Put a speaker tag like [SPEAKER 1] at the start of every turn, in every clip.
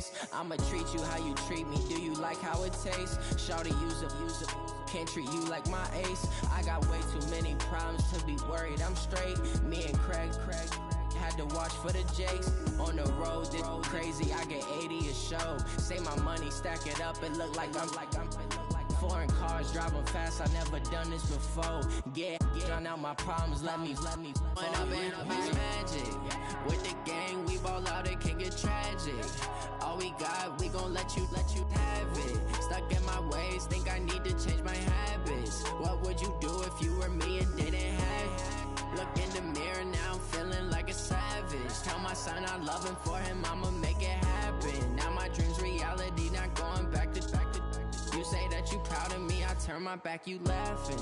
[SPEAKER 1] face. I'ma treat you how you treat me. Do you like how it tastes? Shawty, use a can't treat you like my ace. I got way too many problems to be worried. I'm straight. Me and Craig had to watch for the Jakes. On the road, this crazy. I get 80 a show. Say my money, stack it up, and look like I'm foreign cars, driving fast. I never done this before. Get out my problems. Let me. When I've been magic with the gang, we ball out. It can get tragic. All we got, we gon' let you have it. Stuck in my ways, think I need to change my habits. What would you do if you were me and didn't have it? Look in the mirror now, I'm feeling like a savage. Tell my son I love him, for him I'ma make it happen. Now my dream's reality, not going back to. You say that you proud of me, I turn my back, you laughing.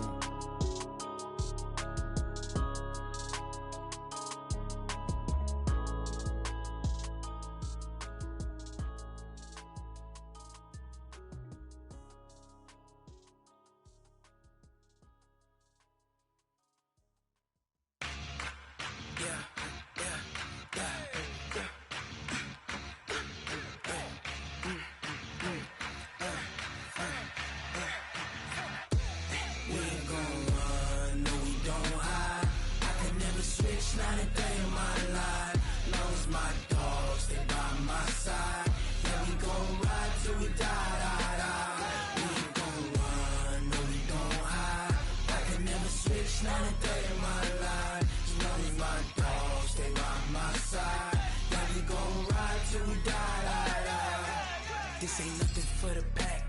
[SPEAKER 2] This ain't nothing for the pack.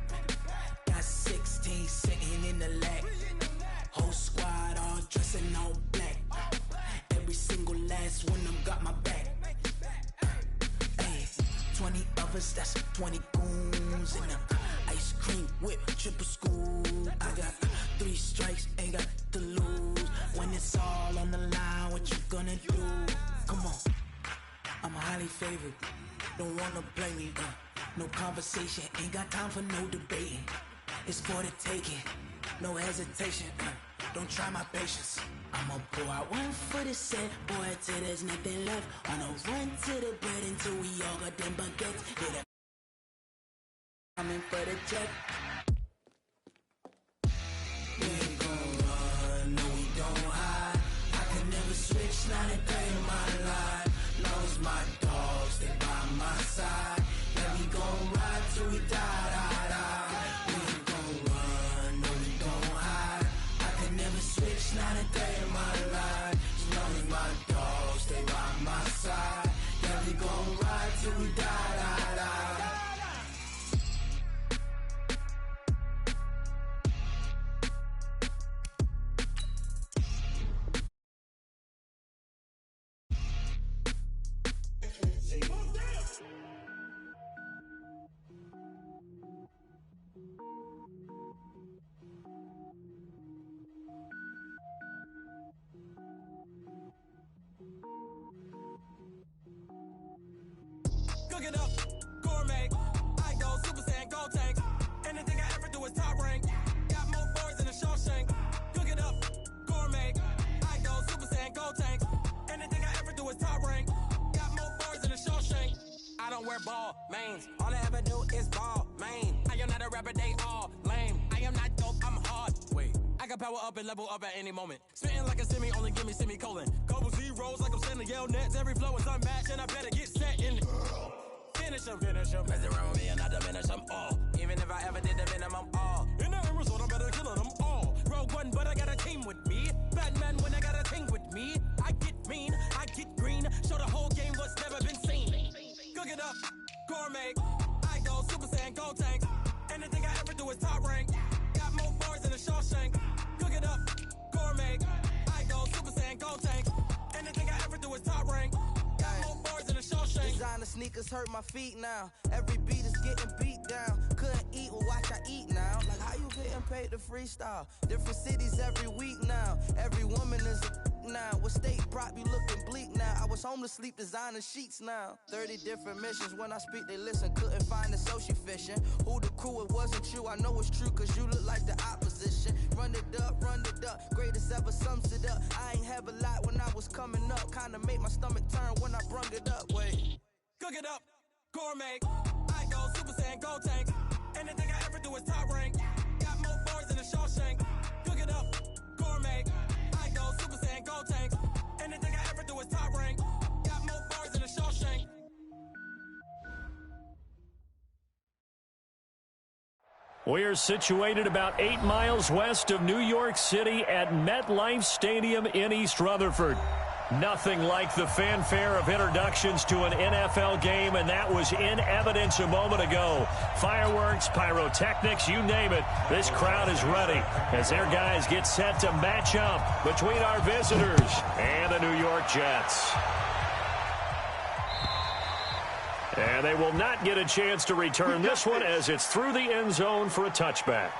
[SPEAKER 2] Got 16 sitting in the lag. Whole squad all dressing all black. Every single last one of them got my back. Hey, 20 of us, that's 20 goons in them. Ice cream whip, triple scoop. I got 3 strikes, ain't got to lose. When it's all on the line, what you gonna do? Come on, I'm highly favored. Don't wanna play me, no conversation, ain't got time for no debating. It's for the taking, no hesitation. Don't try my patience. I'ma pour out one for the set, boy, till there's nothing left. Wanna run to the bread until we all got them baguettes. Yeah, I'm in for the check. We ain't gon' run, no we don't hide. I can never switch, not a day in my life. Long as my dogs stay by my side. Yeah, we gon' ride till we die, die, die. We ain't gon' run, no we don't hide. I can never switch, not a day in my life. As long as my dogs stay by my side. Yeah, we gon' ride till we die, die, die.
[SPEAKER 3] Cook it up, gourmet. I go Super Saiyan, gold tank. Anything I ever do is top rank. Got more boys in the Shawshank. Cook it up, gourmet. I go Super Saiyan, gold tank. Anything I ever do is top rank. Got more boys in the Shawshank. I don't wear ball mains. All I ever do is ball main. I am not a rapper, they all lame. I am not dope, I'm hard. Wait, I can power up and level up at any moment. Spitting like a semi, only give me semicolon. Couple zeros like I'm sending yell nets. Every flow is unmatched and I better get set in. Finish them. Mess around with me and I diminish them all. Even if I ever did the minimum all. In the end result, I'm better killing them all. Rogue One, but I got a team with me. Batman when I got a team with me. I get mean, I get green. Show the whole game what's never been seen. Cook it up, gourmet. I go Super Saiyan, gold tank. Anything I ever do is top rank. Got more boys in the Shawshank. Cook it up, gourmet. I go Super Saiyan, gold tank. Anything I ever do is top rank. Got more boys in the Shawshank.
[SPEAKER 4] Designer sneakers hurt my feet now. Every beat is getting beat down. Couldn't eat, well watch I eat now. Like how you getting paid to freestyle? Different cities every week now. Every woman is a now. What state prop you looking bleak now? I was home to sleep designer sheets now. 30 different missions. When I speak they listen. Couldn't find it so she fishing. Who the crew, it wasn't you. I know it's true cause you look like the opposition. Run it up. Greatest ever sums it up. I ain't have a lot when I was coming up. Kinda made my stomach turn when I brung it up. Wait.
[SPEAKER 3] Cook it up, gourmet. gold tank. Anything I ever do is top rank. Got more boys than a Shawshank. Cook it up, gourmet. I go Super Saiyan gold tank. Anything I ever do is top rank. Got more boys than a Shawshank.
[SPEAKER 5] We're situated about 8 miles west of New York City at MetLife Stadium in East Rutherford. Nothing like the fanfare of introductions to an NFL game, and that was in evidence a moment ago. Fireworks, pyrotechnics, you name it. This crowd is ready as their guys get set to match up between our visitors and the New York Jets. And they will not get a chance to return this one as it's through the end zone for a touchback.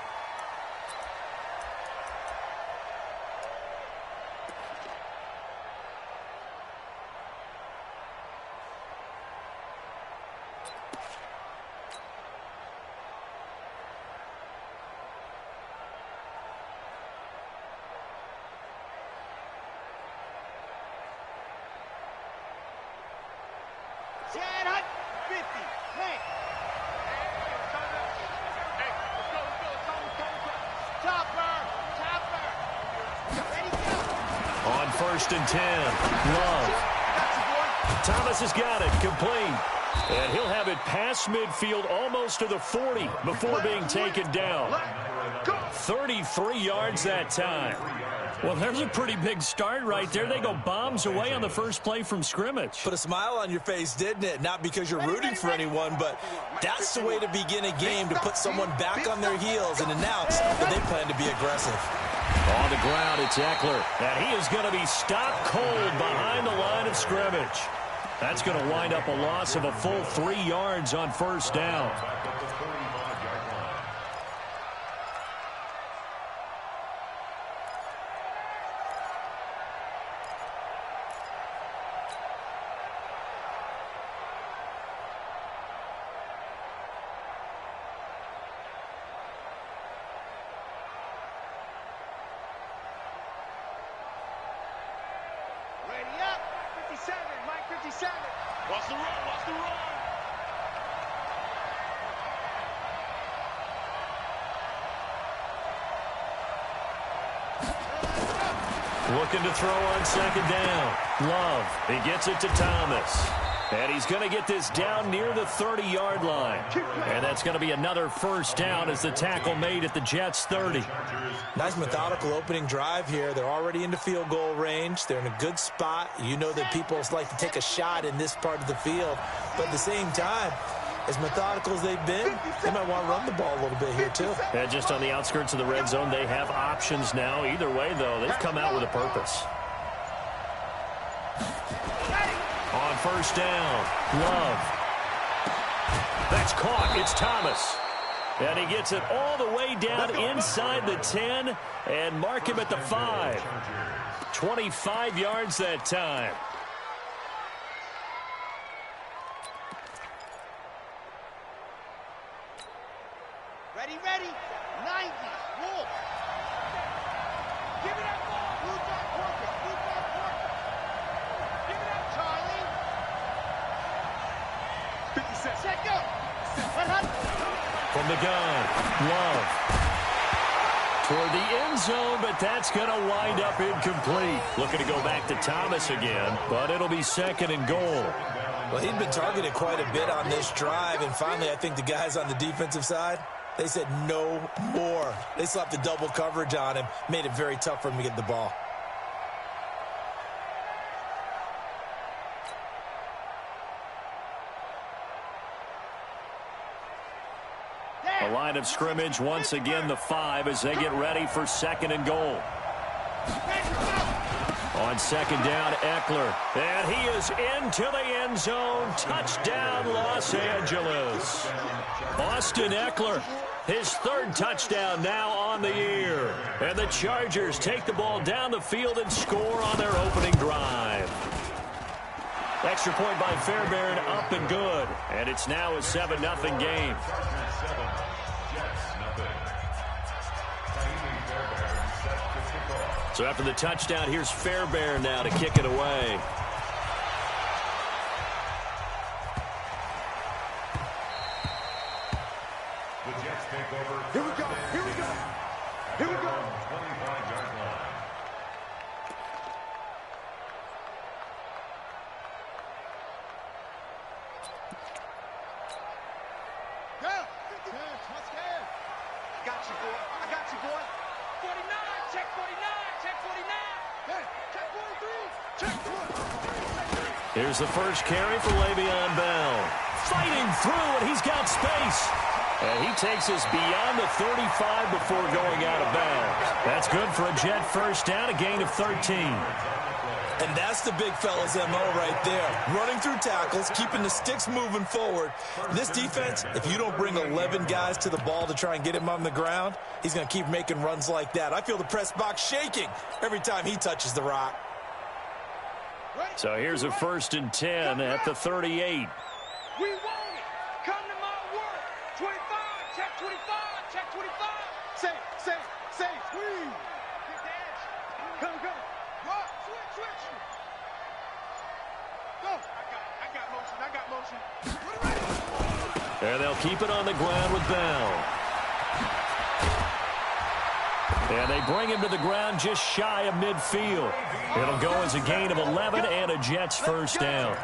[SPEAKER 5] On 1st and 10, Love. Thomas has got it, complete. And he'll have it past midfield almost to the 40 before being taken down. 33 yards that time. Well, there's a pretty big start right there. They go bombs away on the first play from scrimmage.
[SPEAKER 6] Put a smile on your face, didn't it? Not because you're rooting for anyone, but that's the way to begin a game, to put someone back on their heels and announce that they plan to be aggressive.
[SPEAKER 5] On the ground, it's Eckler, and he is going to be stopped cold behind the line of scrimmage. That's going to wind up a loss of a full 3 yards on first down.
[SPEAKER 7] Watch the run, watch the run.
[SPEAKER 5] Looking to throw on second down. Love, he gets it to Thomas. And he's going to get this down near the 30-yard line. And that's going to be another first down as the tackle made at the Jets' 30.
[SPEAKER 6] Nice methodical opening drive here. They're already into field goal range. They're in a good spot. You know that people like to take a shot in this part of the field. But at the same time, as methodical as they've been, they might want to run the ball a little bit here too.
[SPEAKER 5] And just on the outskirts of the red zone, they have options now. Either way, though, they've come out with a purpose. On first down, Love. That's caught. It's Thomas. And he gets it all the way down inside the 10 and mark him at the 5. 25 yards that time.
[SPEAKER 7] Ready, 90, Wolf. Give it up, Blue Dot Corpus, Blue Dot Corpus. Give it up, Charlie. 50 cents. Set, go. 100.
[SPEAKER 5] From the gun, Love. Toward the end zone, but that's going to wind up incomplete. Looking to go back to Thomas again, but it'll be second and goal.
[SPEAKER 6] Well, he'd been targeted quite a bit on this drive, and finally I think the guys on the defensive side, they said no more. They slapped the double coverage on him, made it very tough for him to get the ball.
[SPEAKER 5] The line of scrimmage, once again, the 5 as they get ready for second and goal. On second down, Eckler. And he is into the end zone. Touchdown, Los Angeles. Austin Eckler, his third touchdown now on the year. And the Chargers take the ball down the field and score on their opening drive. Extra point by Fairbairn, up and good. And it's now a 7-0 game. So after the touchdown, here's Fairbairn now to kick it away.
[SPEAKER 8] Here we go. Here we go. Here we go.
[SPEAKER 7] Got you, boy. I got you, boy. 49. Check 49. Check 49. Hey, check 43. Check 43.
[SPEAKER 5] Here's the first carry for Le'Veon Bell. Fighting through, and he's got space. And he takes us beyond the 35 before going out of bounds. That's good for a Jet first down, a gain of 13.
[SPEAKER 6] And that's the big fella's MO right there. Running through tackles, keeping the sticks moving forward. This defense, if you don't bring 11 guys to the ball to try and get him on the ground, he's going to keep making runs like that. I feel the press box shaking every time he touches the rock.
[SPEAKER 5] So here's a 1st and 10 at the 38.
[SPEAKER 7] We want it. Come to my work. 25. Check 25. Check 25. Safe. Squeeze. Get the edge. Come. Rock. Switch. Go. I got motion.
[SPEAKER 5] And they'll keep it on the ground with Bell. And they bring him to the ground just shy of midfield. It'll go as a gain of 11 and a Jets first down.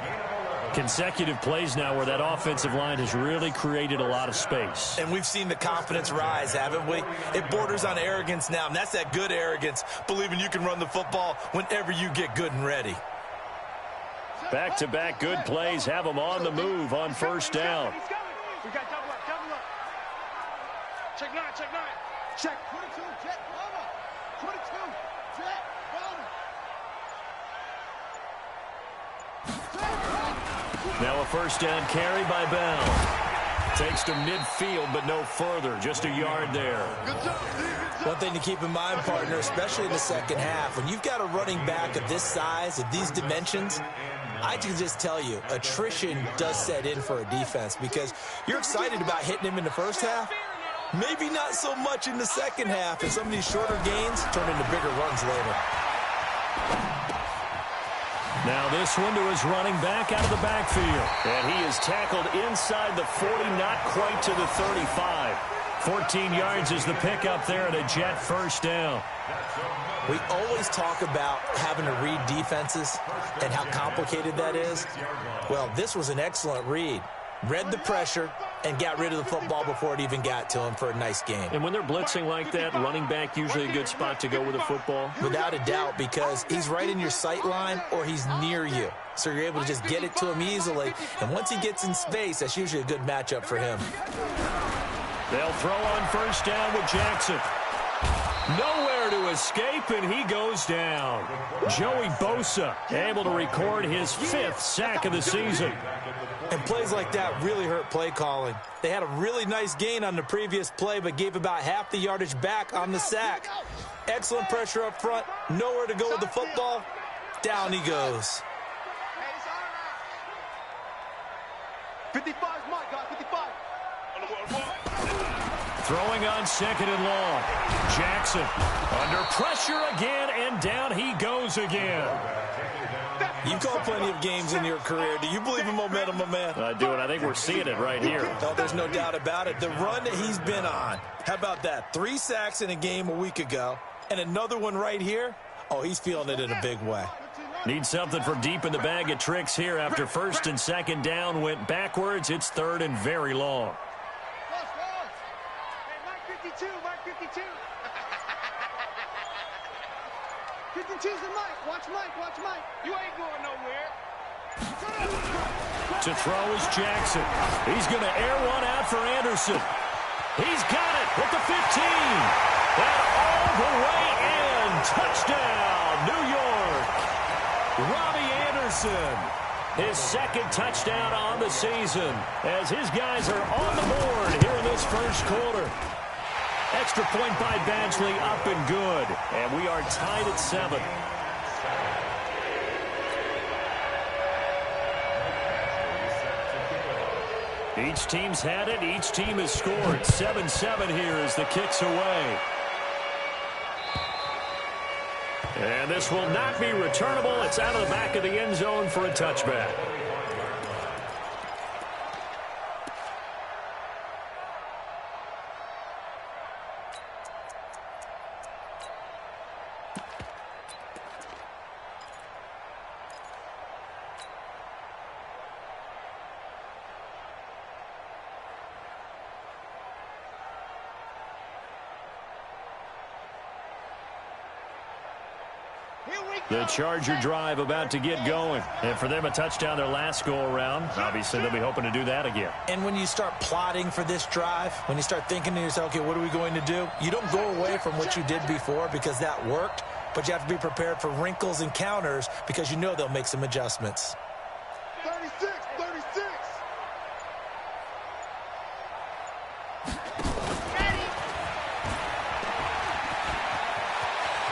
[SPEAKER 5] Consecutive plays now where that offensive line has really created a lot of space.
[SPEAKER 6] And we've seen the confidence rise, haven't we? It borders on arrogance now, and that's that good arrogance, believing you can run the football whenever you get good and ready.
[SPEAKER 5] Back-to-back good plays have them on the move on first down.
[SPEAKER 7] We got double up. Check 9. Check 22. Jet, Bama. 22. Jet, Bama.
[SPEAKER 5] Now a first down carry by Bell. Takes to midfield, but no further. Just a yard there.
[SPEAKER 6] One thing to keep in mind, partner, especially in the second half, when you've got a running back of this size, of these dimensions, I can just tell you, attrition does set in for a defense because you're excited about hitting him in the first half. Maybe not so much in the second half, and some of these shorter gains turn into bigger runs later.
[SPEAKER 5] Now this one to his running back out of the backfield. And he is tackled inside the 40, not quite to the 35. 14 yards is the pickup there at a Jet first down.
[SPEAKER 6] We always talk about having to read defenses and how complicated that is. Well, this was an excellent read. Read the pressure and got rid of the football before it even got to him for a nice game.
[SPEAKER 5] And when they're blitzing like that, running back usually a good spot to go with the football?
[SPEAKER 6] Without a doubt, because he's right in your sight line or he's near you. So you're able to just get it to him easily. And once he gets in space, that's usually a good matchup for him.
[SPEAKER 5] They'll throw on first down with Jackson. Nowhere to escape, and he goes down. Joey Bosa able to record his 5th sack of the season.
[SPEAKER 6] And plays like that really hurt play calling. They had a really nice gain on the previous play, but gave about half the yardage back on the sack. Excellent pressure up front. Nowhere to go with the football. Down he goes.
[SPEAKER 7] 55, Mike, got 55.
[SPEAKER 5] Throwing on 2nd and long. Jackson under pressure again, and down he goes again.
[SPEAKER 6] You've called plenty of games in your career. Do you believe in momentum, my man?
[SPEAKER 5] I do, and I think we're seeing it right here.
[SPEAKER 6] Oh, there's no doubt about it. The run that he's been on. How about that? 3 sacks in a game a week ago, and another one right here. Oh, he's feeling it in a big way.
[SPEAKER 5] Need something from deep in the bag of tricks here after 1st and 2nd down went backwards. It's 3rd and very long.
[SPEAKER 7] Hey, Mike 52, Mike 52. 52's the Mike. Watch Mike. You ain't going nowhere.
[SPEAKER 5] To throw is Jackson. He's going to air one out for Anderson. He's got it at the 15. And all the way in. Touchdown, New York. Robbie Anderson. His 2nd touchdown on the season as his guys are on the board here in this first quarter. Extra point by Badgley, up and good. And we are tied at 7. Each team's had it. Each team has scored. 7-7 here as the kick's away. And this will not be returnable. It's out of the back of the end zone for a touchback. The Charger drive about to get going. And for them, a touchdown their last go-around. Obviously, they'll be hoping to do that again.
[SPEAKER 6] And when you start plotting for this drive, when you start thinking to yourself, okay, what are we going to do? You don't go away from what you did before because that worked, but you have to be prepared for wrinkles and counters because you know they'll make some adjustments.
[SPEAKER 8] 36.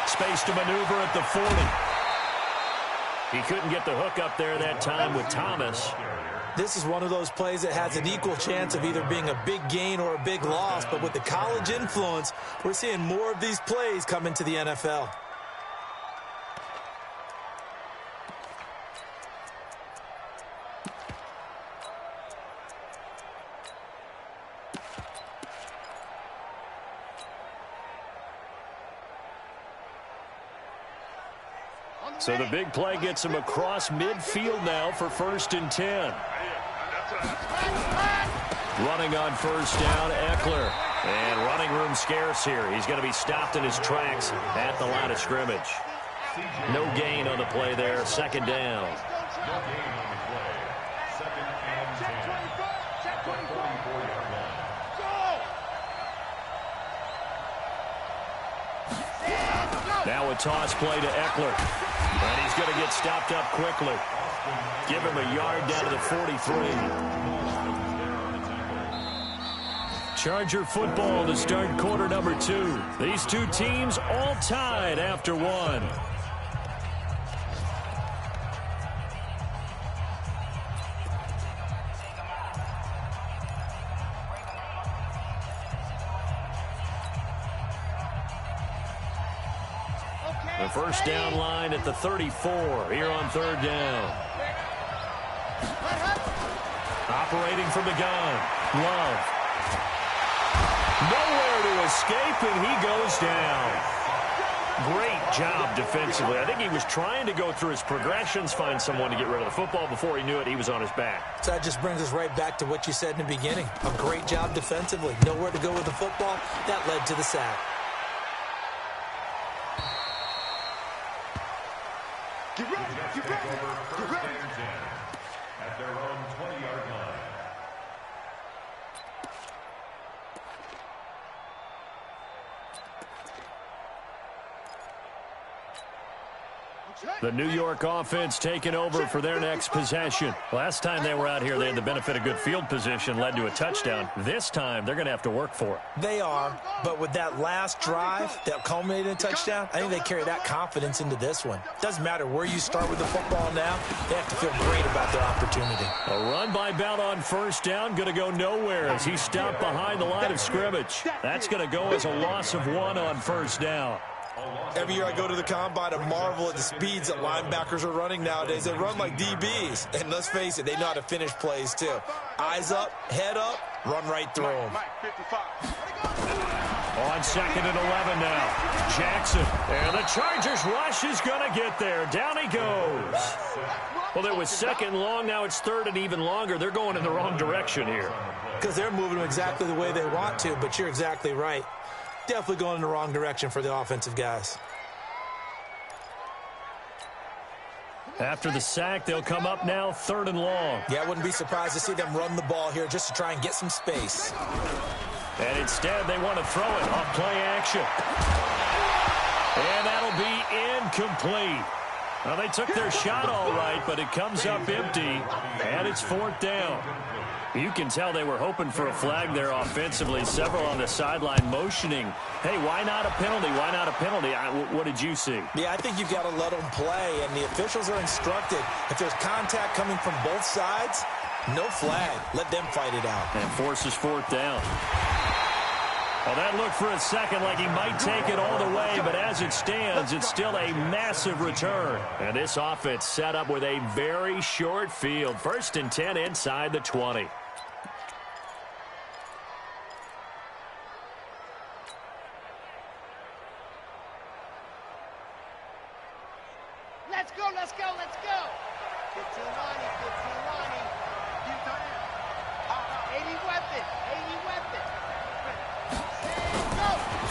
[SPEAKER 5] Space to maneuver at the 40. He couldn't get the hook up there that time with Thomas.
[SPEAKER 6] This is one of those plays that has an equal chance of either being a big gain or a big loss, but with the college influence, we're seeing more of these plays come into the NFL.
[SPEAKER 5] So the big play gets him across midfield now for 1st and 10. Running on 1st down, Eckler. And running room scarce here. He's going to be stopped in his tracks at the line of scrimmage. No gain on the play there, 2nd down. Now a toss play to Eckler. And he's going to get stopped up quickly. Give him a yard down to the 43. Charger football to start quarter number 2. These two teams all tied after 1. The 1st down line at the 34 here on 3rd down. Operating from the gun. Love. Nowhere to escape, and he goes down. Great job defensively. I think he was trying to go through his progressions, find someone to get rid of the football. Before he knew it, he was on his back.
[SPEAKER 6] So that just brings us right back to what you said in the beginning. A great job defensively. Nowhere to go with the football. That led to the sack.
[SPEAKER 8] Get ready. At their own 20-yard line.
[SPEAKER 5] The New York offense taking over for their next possession. Last time they were out here, they had the benefit of good field position, led to a touchdown. This time, they're going to have to work for it.
[SPEAKER 6] They are, but with that last drive that culminated in a touchdown, I think they carry that confidence into this one. Doesn't matter where you start with the football now, they have to feel great about their opportunity.
[SPEAKER 5] A run by Bell on 1st down, going to go nowhere as he stopped behind the line of scrimmage. That's going to go as a loss of 1 on 1st down.
[SPEAKER 6] Every year I go to the combine and marvel at the speeds that linebackers are running nowadays. They run like DBs. And let's face it, they know how to finish plays too. Eyes up, head up, run right through them.
[SPEAKER 5] On 2nd and 11 now. Jackson. And the Chargers rush is going to get there. Down he goes. Well, it was 2nd and long. Now it's 3rd and even longer. They're going in the wrong direction here.
[SPEAKER 6] Because they're moving them exactly the way they want to, but you're exactly right. Definitely going in the wrong direction for the offensive guys.
[SPEAKER 5] After the sack, they'll come up now 3rd and long.
[SPEAKER 6] Yeah, I wouldn't be surprised to see them run the ball here just to try and get some space.
[SPEAKER 5] And instead, they want to throw it off play action. And that'll be incomplete. Well, they took their shot all right, but it comes up empty, and it's 4th down. You can tell they were hoping for a flag there offensively. Several on the sideline motioning, hey, why not a penalty? Why not a penalty? What did you see?
[SPEAKER 6] Yeah, I think you've got to let them play, and the officials are instructed. If there's contact coming from both sides, no flag. Let them fight it out.
[SPEAKER 5] And forces 4th down. Well, that looked for a second like he might take it all the way, but as it stands, it's still a massive return. And this offense set up with a very short field. 1st and 10 inside the 20.
[SPEAKER 7] Let's go, let's go, let's go. 15-90, 15-90. 80 weapon, 80 weapon.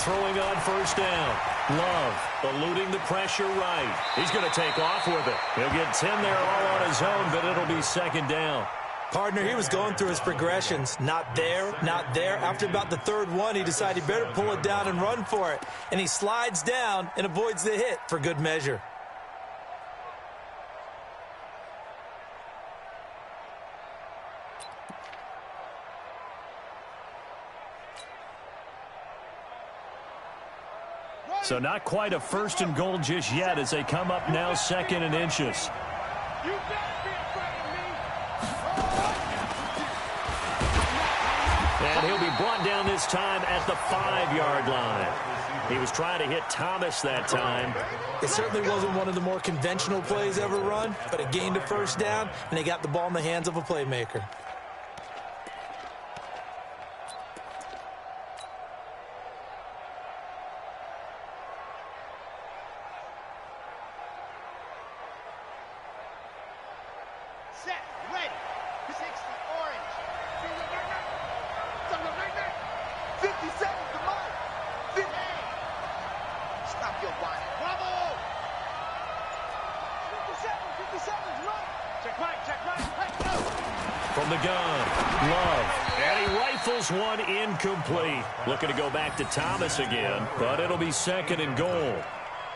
[SPEAKER 5] Throwing on 1st down. Love eluding the pressure right. He's going to take off with it. He'll get 10 there all on his own, but it'll be second down.
[SPEAKER 6] Partner, he was going through his progressions. Not there, not there. After about the third one, he decided he better pull it down and run for it. And he slides down and avoids the hit for good measure.
[SPEAKER 5] So not quite a first and goal just yet as they come up now second and inches.
[SPEAKER 7] You better be afraid of me.
[SPEAKER 5] And he'll be brought down this time at the 5-yard line. He was trying to hit Thomas that time.
[SPEAKER 6] It certainly wasn't one of the more conventional plays ever run, but it gained a first down, and they got the ball in the hands of a playmaker.
[SPEAKER 7] Set, ready. 60 orange. 50 seconds to mine. 50. Stop your whining. Bravo. 50 seconds, run. Check right. Hey, go.
[SPEAKER 5] From the gun, Love. And he rifles one incomplete. Looking to go back to Thomas again, but it'll be second and goal.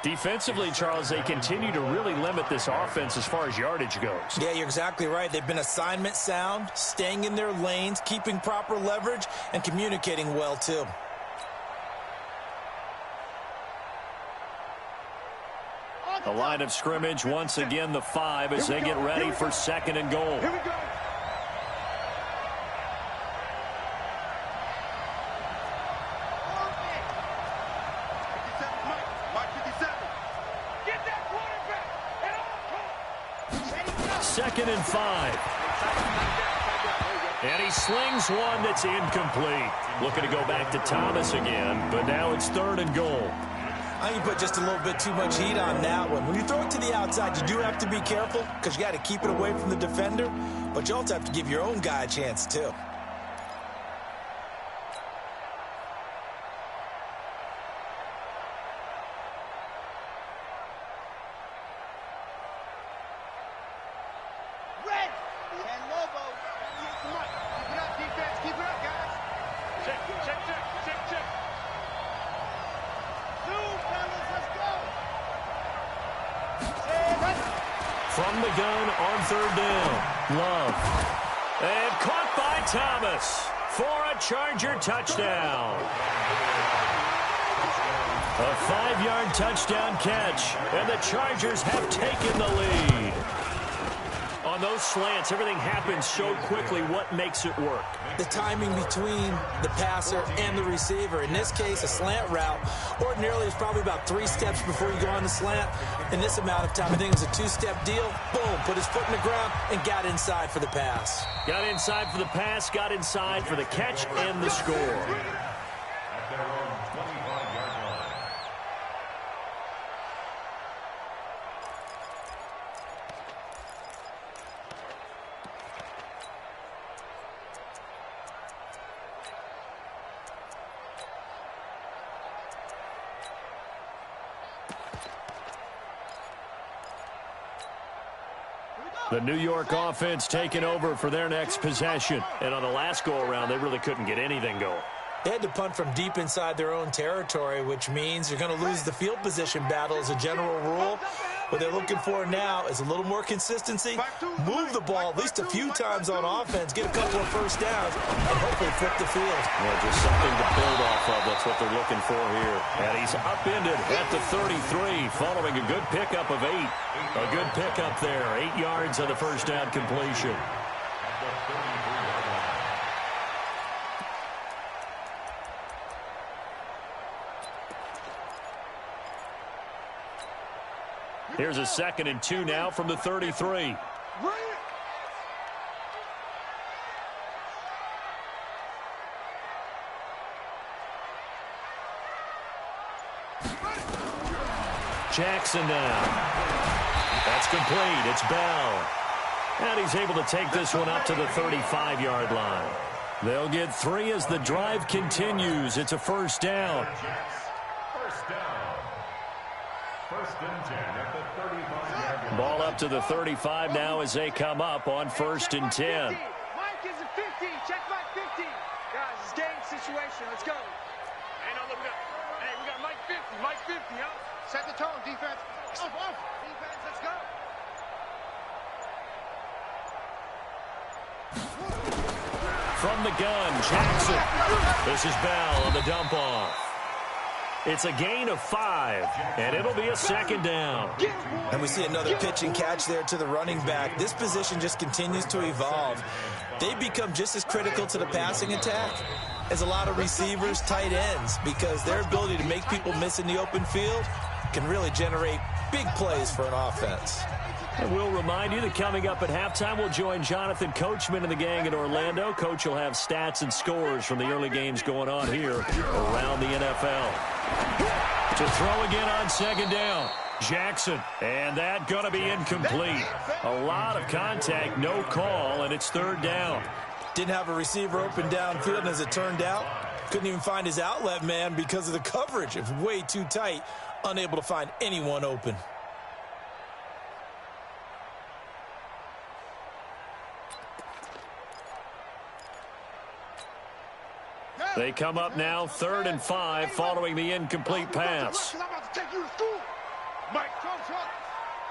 [SPEAKER 5] Defensively, Charles, they continue to really limit this offense as far as yardage goes.
[SPEAKER 6] Yeah, you're exactly right. They've been assignment sound, staying in their lanes, keeping proper leverage, and communicating well, too.
[SPEAKER 5] The line of scrimmage, once again, the 5 as they get ready for second and goal.
[SPEAKER 7] Here we go.
[SPEAKER 5] Second and 5. And he slings one that's incomplete. Looking to go back to Thomas again, but now it's third and goal.
[SPEAKER 6] I think you put just a little bit too much heat on that one. When you throw it to the outside, you do have to be careful because you got to keep it away from the defender, but you also have to give your own guy a chance, too.
[SPEAKER 5] From the gun on third down, Love. And caught by Thomas for a Charger touchdown. A 5-yard touchdown catch, and the Chargers have taken the lead. On those slants, everything happens so quickly. What makes it work?
[SPEAKER 6] The timing between the passer and the receiver. In this case, a slant route ordinarily is probably about 3 steps before you go on the slant. In this amount of time, I think it was a 2-step deal. Boom, put his foot in the ground and got inside for the pass.
[SPEAKER 5] Got inside for the pass, got inside for the catch and the score. The New York offense taking over for their next possession. And on the last go-around, they really couldn't get anything going.
[SPEAKER 6] They had to punt from deep inside their own territory, which means you're going to lose the field position battle as a general rule. What they're looking for now is a little more consistency, move the ball at least a few times on offense, get a couple of first downs, and hopefully flip the field.
[SPEAKER 5] Yeah, just something to build off of. That's what they're looking for here. And he's upended at the 33 following a good pickup of 8. A good pickup there, 8 yards on the first down completion. Here's a 2nd and 2 now from the 33. Jackson now. That's complete. It's Bell. And he's able to take this one up to the 35-yard line. They'll get 3 as the drive continues. It's a first down.
[SPEAKER 8] First down. First and 10 at the 35-yard line.
[SPEAKER 5] Ball up to the 35 now as they come up on first and 10.
[SPEAKER 7] Mike is at 50. Check Mike 50. Guys, it's game situation. Let's go. Hey, no, look, we got Mike 50. Mike 50, huh? Set the tone, defense. Off. Defense, let's go.
[SPEAKER 5] From the gun, Jackson. This is Bell on the dump off. It's a gain of 5, and it'll be a second down.
[SPEAKER 6] And we see another pitch and catch there to the running back. This position just continues to evolve. They become just as critical to the passing attack as a lot of receivers, tight ends, because their ability to make people miss in the open field can really generate big plays for an offense.
[SPEAKER 5] And we'll remind you that coming up at halftime, we'll join Jonathan Coachman and the gang in Orlando. Coach will have stats and scores from the early games going on here around the NFL. To throw again on second down, Jackson. And that going to be incomplete. A lot of contact, no call, and it's third down.
[SPEAKER 6] Didn't have a receiver open downfield, and as it turned out, couldn't even find his outlet man because of the coverage. It was way too tight, unable to find anyone open.
[SPEAKER 5] They come up now, 3rd and 5, following the incomplete pass.
[SPEAKER 7] I'm about to take you to school. Mike, truck.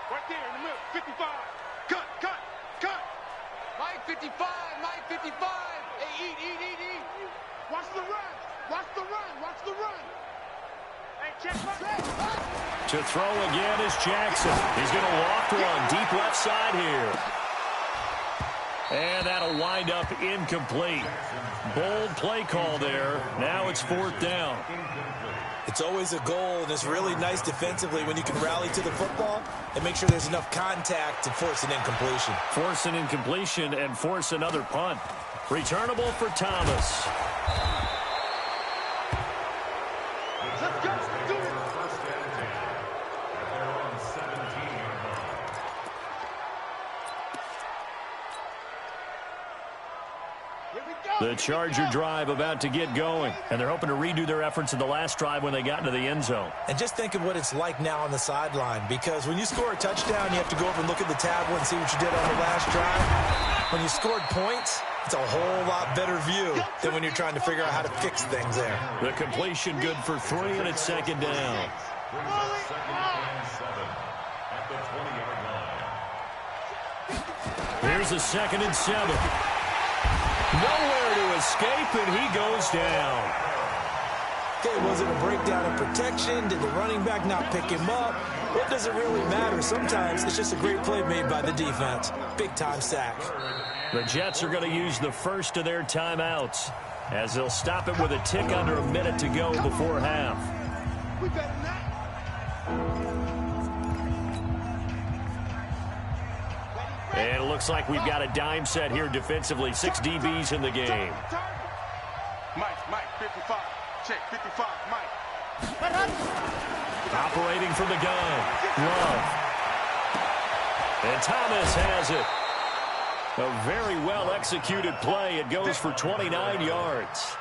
[SPEAKER 7] Right there in the middle, 55. Cut. Mike 55. Hey, eat. Watch the run. Hey, check my.
[SPEAKER 5] To throw again is Jackson. He's going to walk one deep left side here. And that'll wind up incomplete. Bold play call there. Now it's 4th down.
[SPEAKER 6] It's always a goal, and it's really nice defensively when you can rally to the football and make sure there's enough contact to force an incompletion.
[SPEAKER 5] Force an incompletion and force another punt. Returnable for Thomas.
[SPEAKER 7] Let's go. Do it.
[SPEAKER 8] First and 10 at their own 17-yard line.
[SPEAKER 5] The Charger drive about to get going, and they're hoping to redo their efforts in the last drive when they got into the end zone.
[SPEAKER 6] And just think of what it's like now on the sideline, because when you score a touchdown, you have to go over and look at the tablet and see what you did on the last drive. When you scored points, it's a whole lot better view than when you're trying to figure out how to fix things there.
[SPEAKER 5] The completion good for 3, and it's second down.
[SPEAKER 8] Brings up second and 7 at the 20-yard line.
[SPEAKER 5] Here's a 2nd and 7. Nowhere to escape, and he goes down.
[SPEAKER 6] Okay, was it a breakdown in protection? Did the running back not pick him up? What does it really matter? Sometimes it's just a great play made by the defense. Big-time sack.
[SPEAKER 5] The Jets are going to use the first of their timeouts as they'll stop it with a tick under a minute to go before half.
[SPEAKER 7] We better not.
[SPEAKER 5] And it looks like we've got a dime set here defensively. 6 DBs in the game.
[SPEAKER 7] Mike, 55. Check, 55, Mike.
[SPEAKER 5] Operating from the gun. Love. And Thomas has it. A very well-executed play. It goes for 29 yards.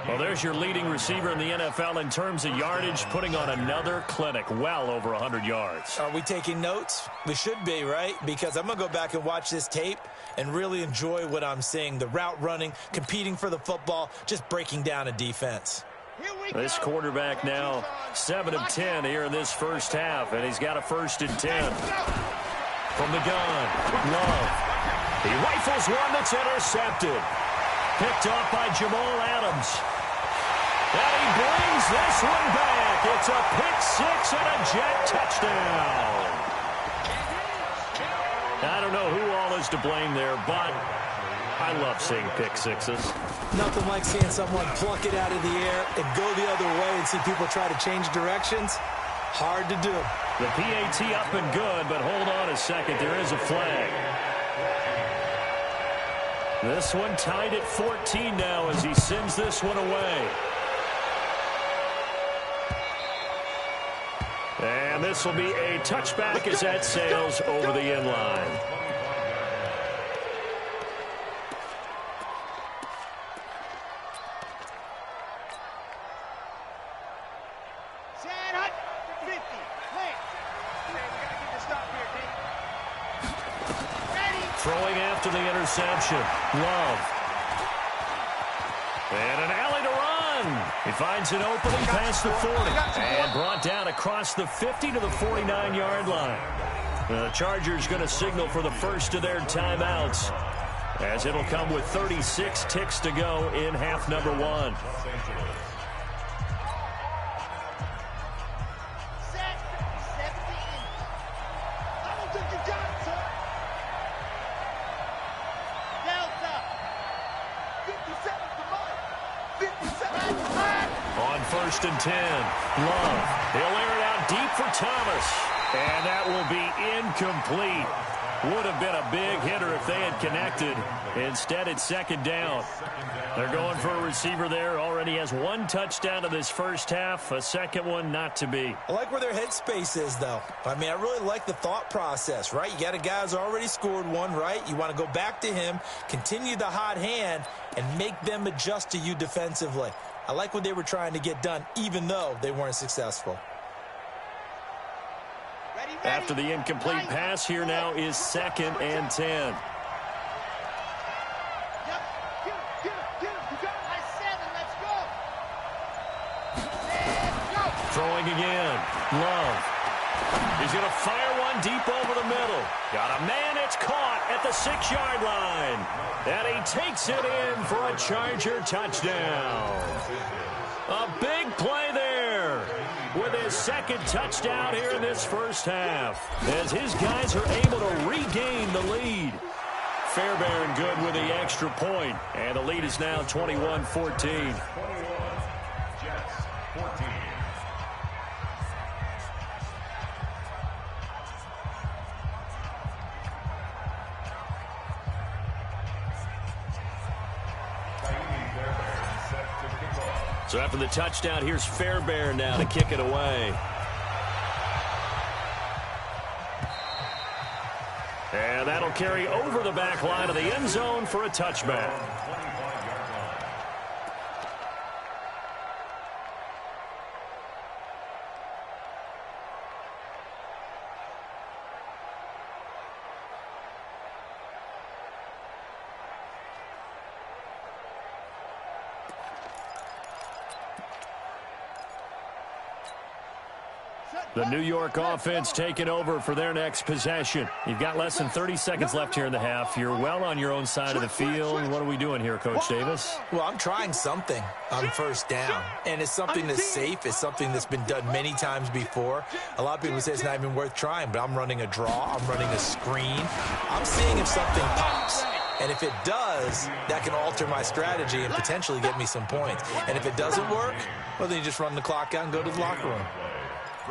[SPEAKER 5] Well, there's your leading receiver in the NFL in terms of yardage, putting on another clinic, well over 100 yards.
[SPEAKER 6] Are we taking notes? We should be, right? Because I'm going to go back and watch this tape and really enjoy what I'm seeing. The route running, competing for the football, just breaking down a defense.
[SPEAKER 5] This quarterback now 7 of 10 here in this first half, and he's got a 1st and 10. From the gun, Love. He rifles one that's intercepted. Picked off by Jamal Adams. And he brings this one back. It's a pick 6 and a Jet touchdown. I don't know who all is to blame there, but I love seeing pick 6s.
[SPEAKER 6] Nothing like seeing someone pluck it out of the air and go the other way and see people try to change directions. Hard to do.
[SPEAKER 5] The PAT up and good, but hold on a second. There is a flag. This one tied at 14 now as he sends this one away. And this will be a touchback as that sails over the end line.
[SPEAKER 7] Set, hut, 50, plant.
[SPEAKER 5] Throwing after the interception. Love. And an alley to run. He finds an opening past the 40. And brought down across the 50 to the 49-yard line. The Chargers going to signal for the first of their timeouts, as it'll come with 36 ticks to go in half number 1. On 1st and 10, Love. He'll air it out deep for Thomas. And that will be incomplete. Would have been a big hitter if they had connected. Instead, it's 2nd down. They're going for a receiver there. Already has 1 touchdown in this first half. A second one not to be.
[SPEAKER 6] I like where their headspace is, though. I mean, I really like the thought process, right? You got a guy who's already scored one, right? You want to go back to him, continue the hot hand, and make them adjust to you defensively. I like what they were trying to get done, even though they weren't successful.
[SPEAKER 5] After the incomplete pass, here now is 2nd and 10. Throwing again. Love. He's going to fire one deep over the middle. Got a man. It's caught at the 6-yard line. And he takes it in for a Charger touchdown. A big play there with his 2nd touchdown here in this first half, as his guys are able to regain the lead. Fairbairn good with the extra point, and the lead is now 21-14. So after the touchdown, here's Fairbairn now to kick it away. And that'll carry over the back line of the end zone for a touchback. The New York offense taking over for their next possession. You've got less than 30 seconds left here in the half. You're well on your own side of the field. What are we doing here, Coach Davis?
[SPEAKER 6] Well, I'm trying something on 1st down, and it's something that's safe. It's something that's been done many times before. A lot of people say it's not even worth trying, but I'm running a draw. I'm running a screen. I'm seeing if something pops. And if it does, that can alter my strategy and potentially get me some points. And if it doesn't work, well, then you just run the clock out and go to the locker room.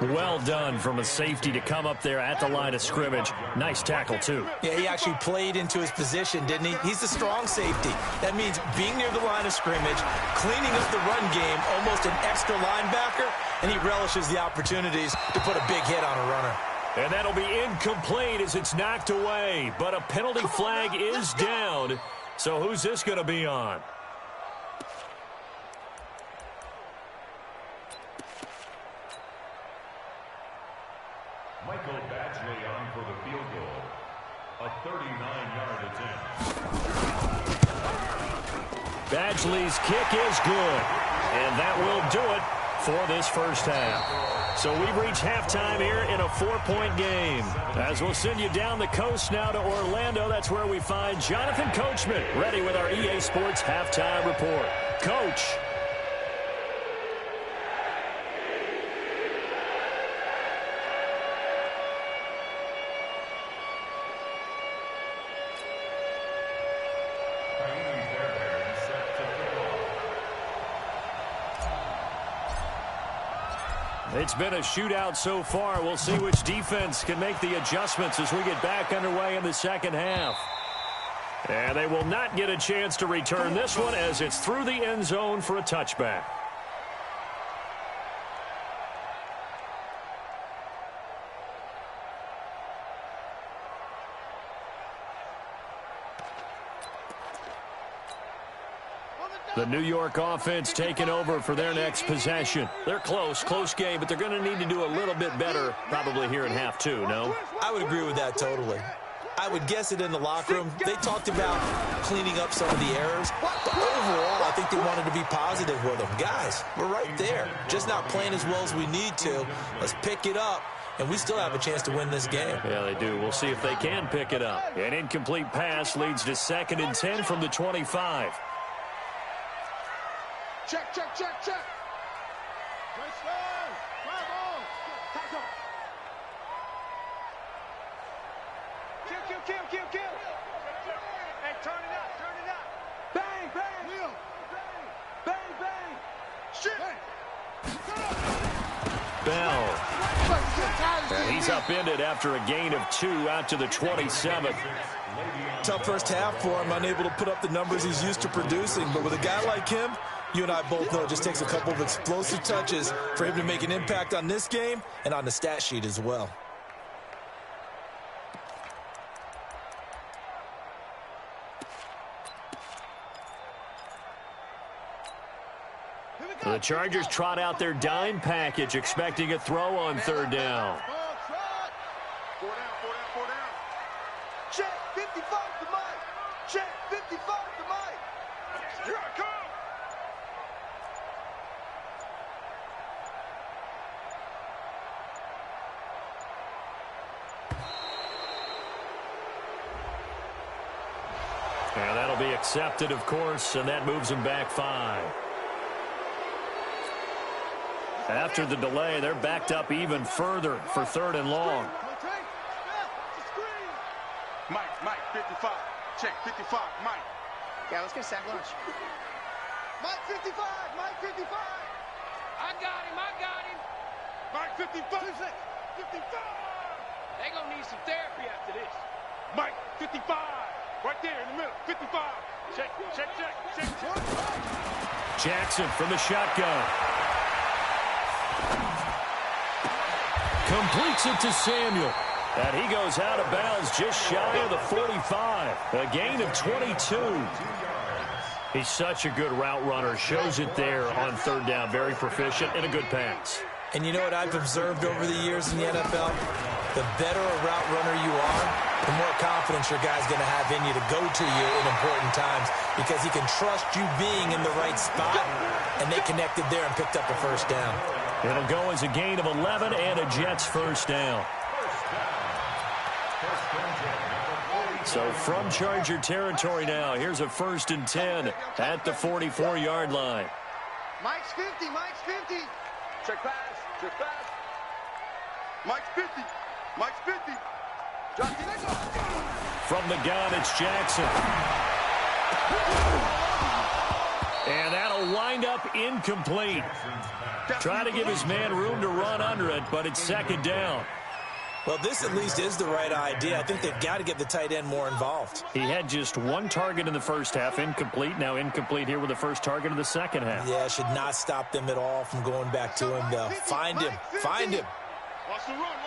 [SPEAKER 5] Well done from a safety to come up there at the line of scrimmage. Nice tackle, too.
[SPEAKER 6] Yeah, he actually played into his position, didn't he? He's a strong safety. That means being near the line of scrimmage, cleaning up the run game, almost an extra linebacker, and he relishes the opportunities to put a big hit on a runner.
[SPEAKER 5] And that'll be incomplete as it's knocked away. But a penalty flag is down. So who's this going to be on?
[SPEAKER 8] Michael Badgley on for the field goal. A 39-yard attempt.
[SPEAKER 5] Badgley's kick is good. And that will do it for this first half. So we've reached halftime here in a 4-point game. As we'll send you down the coast now to Orlando, that's where we find Jonathan Coachman ready with our EA Sports halftime report. Coach. It's been a shootout so far. We'll see which defense can make the adjustments as we get back underway in the second half. And they will not get a chance to return this one as it's through the end zone for a touchback. The New York offense taking over for their next possession. They're close game, but they're going to need to do a little bit better probably here in half two, no?
[SPEAKER 6] I would agree with that totally. I would guess it in the locker room. They talked about cleaning up some of the errors, but overall, I think they wanted to be positive with them. Guys, we're right there, just not playing as well as we need to. Let's pick it up, and we still have a chance to win this game.
[SPEAKER 5] Yeah, they do. We'll see if they can pick it up. An incomplete pass leads to 2nd and 10 from the 25.
[SPEAKER 7] Check, check, check, check. Kill. Hey, turn it up. Bang, bang. Wheel. Bang. Shit.
[SPEAKER 5] Bell. And he's upended after a gain of 2 out to the 27th.
[SPEAKER 6] Tough first half for him, unable to put up the numbers he's used to producing. But with a guy like him, you and I both know it just takes a couple of explosive touches for him to make an impact on this game and on the stat sheet as well.
[SPEAKER 5] The Chargers trot out their dime package, expecting a throw on 3rd down.
[SPEAKER 7] 4 down. Check, 55 to Mike. Check, 55 to Mike. Here I come.
[SPEAKER 5] And that'll be accepted, of course, and that moves him back 5. After the delay, they're backed up even further for 3rd and long.
[SPEAKER 7] Mike, 55. Check, 55, Mike.
[SPEAKER 9] Yeah, let's get a sack lunch.
[SPEAKER 7] Mike, 55. I got him. Mike, 55. 55.
[SPEAKER 9] They gonna need some therapy after this.
[SPEAKER 7] Mike, 55. Right there in the middle, 55. Check.
[SPEAKER 5] Jackson from the shotgun. Completes it to Samuel. And he goes out of bounds just shy of the 45. A gain of 22. He's such a good route runner. Shows it there on 3rd down. Very proficient and a good pass.
[SPEAKER 6] And you know what I've observed over the years in the NFL? The better a route runner you are, the more confidence your guy's going to have in you to go to you in important times because he can trust you being in the right spot, and they connected there and picked up a 1st down.
[SPEAKER 5] It'll go as a gain of 11 and a Jets 1st down. So from Charger territory now, here's a 1st and 10 at the 44-yard line.
[SPEAKER 7] Mike's 50. Check pass. Mike's 50.
[SPEAKER 5] From the gun, it's Jackson. And that'll wind up incomplete. Trying to give his man room to run under it, but it's 2nd down.
[SPEAKER 6] Well, this at least is the right idea. I think they've got to get the tight end more involved.
[SPEAKER 5] He had just 1 target in the first half, incomplete. Now incomplete here with the first target of the second half.
[SPEAKER 6] Yeah, should not stop them at all from going back to him, though. Find him.
[SPEAKER 7] Watch the run.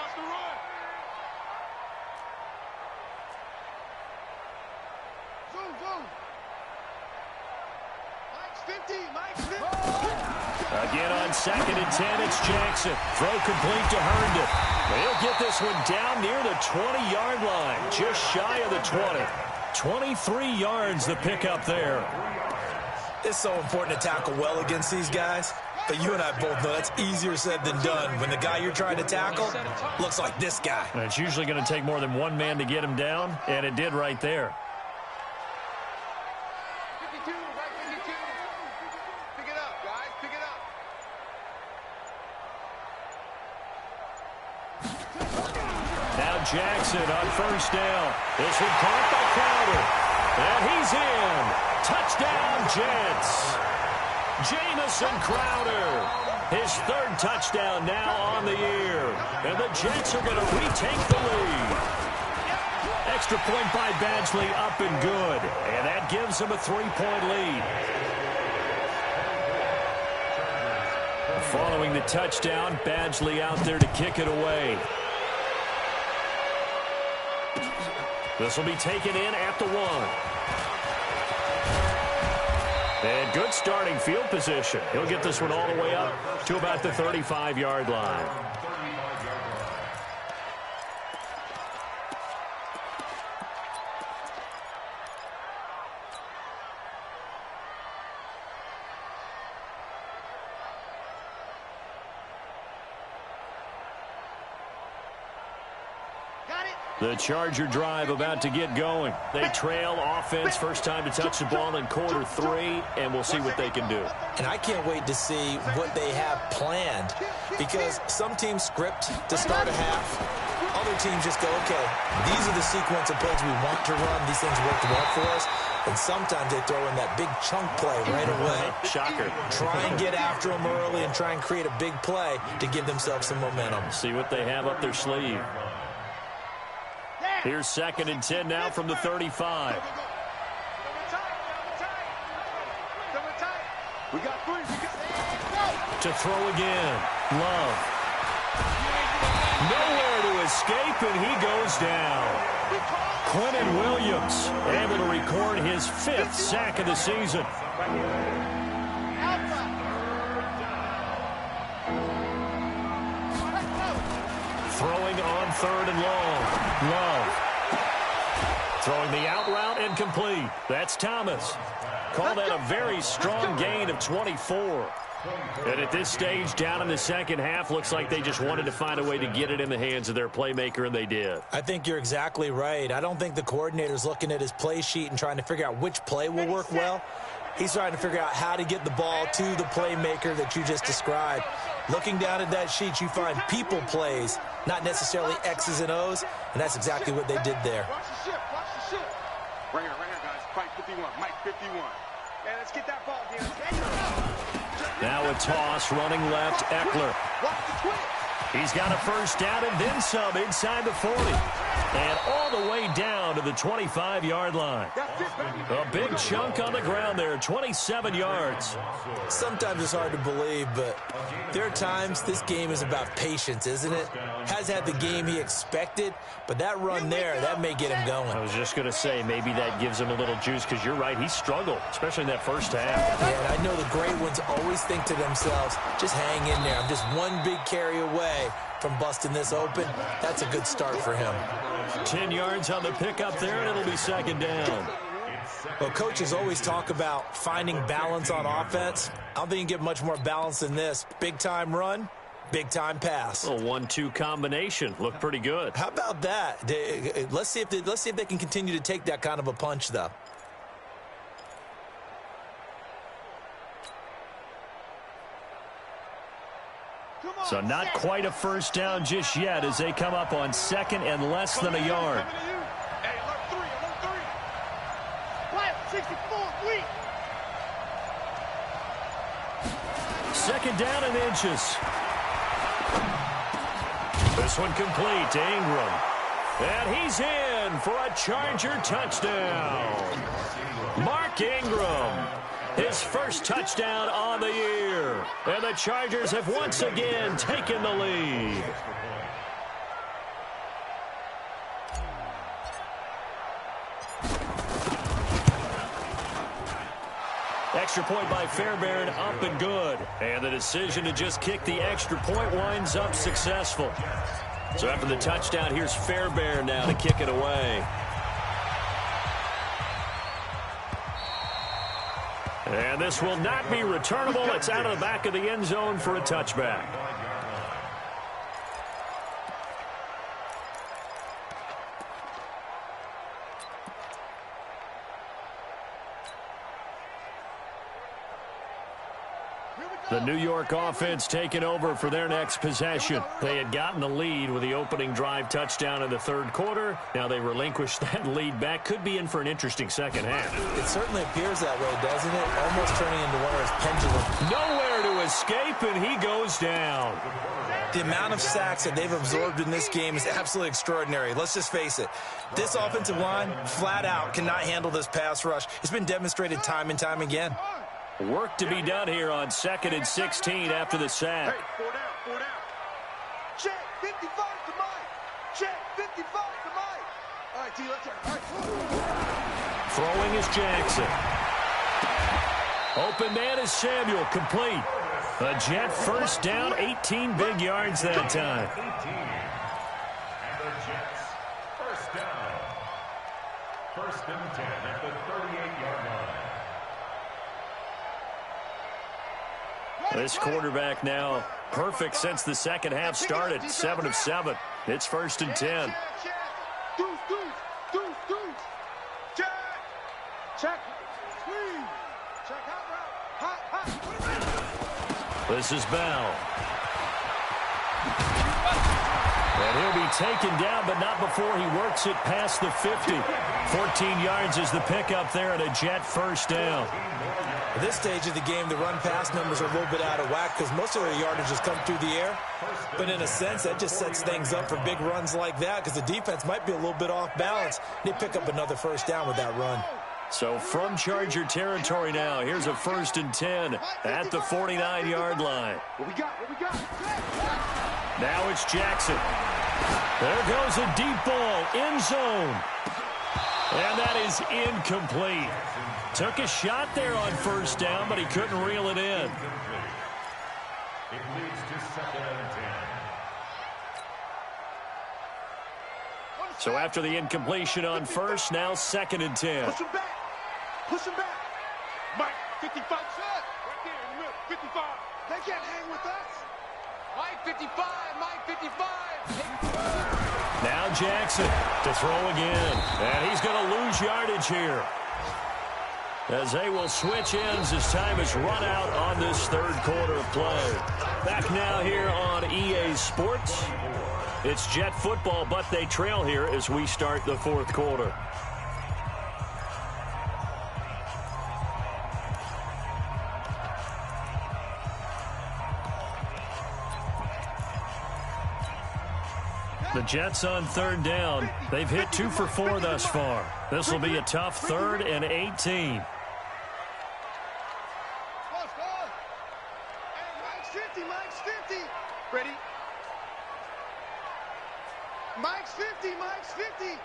[SPEAKER 7] Zoom. Mike's 50.
[SPEAKER 5] Again on 2nd and 10, it's Jackson. Throw complete to Herndon. He'll get this one down near the 20-yard line, just shy of the 20. 23 yards the pickup there.
[SPEAKER 6] It's so important to tackle well against these guys, but you and I both know that's easier said than done when the guy you're trying to tackle looks like this guy.
[SPEAKER 5] And it's usually going to take more than one man to get him down, and it did right there.
[SPEAKER 7] 52, right 52. Pick it up, guys. Pick it up.
[SPEAKER 5] Now Jackson on 1st down. This one caught by Crowder. And he's in. Touchdown, Jets. Jamison Crowder. His 3rd touchdown now on the year. And the Jets are going to retake the lead. Extra point by Badgley, up and good. And that gives them a 3-point lead. Following the touchdown, Badgley out there to kick it away. This will be taken in at the 1. And good starting field position. He'll get this one all the way up to about the 35-yard line. The Charger drive about to get going. They trail offense, first time to touch the ball in quarter 3, and we'll see what they can do.
[SPEAKER 6] And I can't wait to see what they have planned, because some teams script to start a half. Other teams just go, okay, these are the sequence of plays we want to run. These things worked well for us. And sometimes they throw in that big chunk play right away.
[SPEAKER 5] Shocker.
[SPEAKER 6] Try and get after them early and try and create a big play to give themselves some momentum.
[SPEAKER 5] See what they have up their sleeve. Here's 2nd and 10 now from the 35.
[SPEAKER 7] We got 3.
[SPEAKER 5] To throw again. Love. Nowhere to escape, and he goes down. Quinnen Williams able to record his 5th sack of the season. Throwing on 3rd and long. Love. Throwing the out route and complete. That's Thomas. Call that a very strong gain of 24. And at this stage, down in the second half, looks like they just wanted to find a way to get it in the hands of their playmaker, and they did.
[SPEAKER 6] I think you're exactly right. I don't think the coordinator's looking at his play sheet and trying to figure out which play will work well. He's trying to figure out how to get the ball to the playmaker that you just described. Looking down at that sheet, you find people plays, not necessarily X's and O's, and that's exactly what they did there.
[SPEAKER 7] Watch the ship. Watch the ship. Right here, guys. Mike 51. Mike 51. Hey, let's get that ball again.
[SPEAKER 5] Now a toss, running left, Eckler. He's got a first down and then some inside the 40. And all the way down to the 25-yard line. A big chunk on the ground there, 27 yards.
[SPEAKER 6] Sometimes it's hard to believe, but there are times this game is about patience, isn't it? Has had the game he expected, but that run there, that may get him going.
[SPEAKER 5] I was just going to say, maybe that gives him a little juice, because you're right, he struggled, especially in that first half.
[SPEAKER 6] Yeah, and I know the great ones always think to themselves, just hang in there. I'm just one big carry away from busting this open. That's a good start for him.
[SPEAKER 5] 10 yards on the pickup there, and it'll be 2nd down.
[SPEAKER 6] Well, coaches always talk about finding balance on offense. I don't think you can get much more balance than this. Big-time run, big-time pass.
[SPEAKER 5] A 1-2 combination. Looked pretty good.
[SPEAKER 6] How about that? Let's see if they can continue to take that kind of a punch, though.
[SPEAKER 5] So not quite a first down just yet as they come up on 2nd and less than a yard.
[SPEAKER 7] Hey, alert 3, alert 3. Quiet, 64, weak.
[SPEAKER 5] 2nd down and inches. This one complete to Ingram. And he's in for a Charger touchdown. Mark Ingram. His first touchdown on the year. And the Chargers have once again taken the lead. Extra point by Fairbairn, up and good. And the decision to just kick the extra point winds up successful. So after the touchdown, here's Fairbairn now to kick it away. And this will not be returnable. It's out of the back of the end zone for a touchback. The New York offense taking over for their next possession. They had gotten the lead with the opening drive touchdown in the 3rd quarter. Now they relinquished that lead back. Could be in for an interesting second half.
[SPEAKER 6] It certainly appears that way, doesn't it? Almost turning into one of those pendulums.
[SPEAKER 5] Nowhere to escape, and he goes down.
[SPEAKER 6] The amount of sacks that they've absorbed in this game is absolutely extraordinary. Let's just face it. This offensive line, flat out, cannot handle this pass rush. It's been demonstrated time and time again.
[SPEAKER 5] Work to be done here on 2nd and 16 after the sack.
[SPEAKER 7] Hey, 4 down, 4 down. Check, 55 to Mike. Check, 55 to Mike. All right, T, let's turn. All right.
[SPEAKER 5] Throwing is Jackson. Open man is Samuel, complete. A Jet first down, 18 big yards that time.
[SPEAKER 8] 18. And the Jets, first down. 1st and 10 at the 38-yard line.
[SPEAKER 5] This quarterback now perfect since the second half started. 7 of 7. It's 1st and 10. This is Bell. And he'll be taken down, but not before he works it past the 50. 14 yards is the pickup there and a Jet first down.
[SPEAKER 6] At this stage of the game, the run-pass numbers are a little bit out of whack because most of their yardage has come through the air. But in a sense, that just sets things up for big runs like that because the defense might be a little bit off balance. They pick up another first down with that run.
[SPEAKER 5] So from Charger territory now, here's a 1st and 10 at the 49-yard line.
[SPEAKER 7] What we got? What we got?
[SPEAKER 5] Now it's Jackson. There goes a deep ball, end zone. And that is incomplete. Took a shot there on first down, but he couldn't reel it in.
[SPEAKER 8] It leads to 2nd and 10.
[SPEAKER 5] So after the incompletion on first, now 2nd and 10.
[SPEAKER 7] Push him back. Push him back. Mike, 55 shot. Right there in the middle. 55. They can't hang with us.
[SPEAKER 9] Mike 55, Mike 55.
[SPEAKER 5] Now Jackson to throw again. And he's going to lose yardage here, as they will switch ends as time is run out on this 3rd quarter of play. Back now here on EA Sports. It's Jet football, but they trail here as we start the 4th quarter. The Jets on 3rd down. They've hit 2 for 4 thus far. This will be a tough 3rd and 18.
[SPEAKER 7] Hey, Mike's 50, Mike's 50. Ready? Mike's 50, Mike's 50.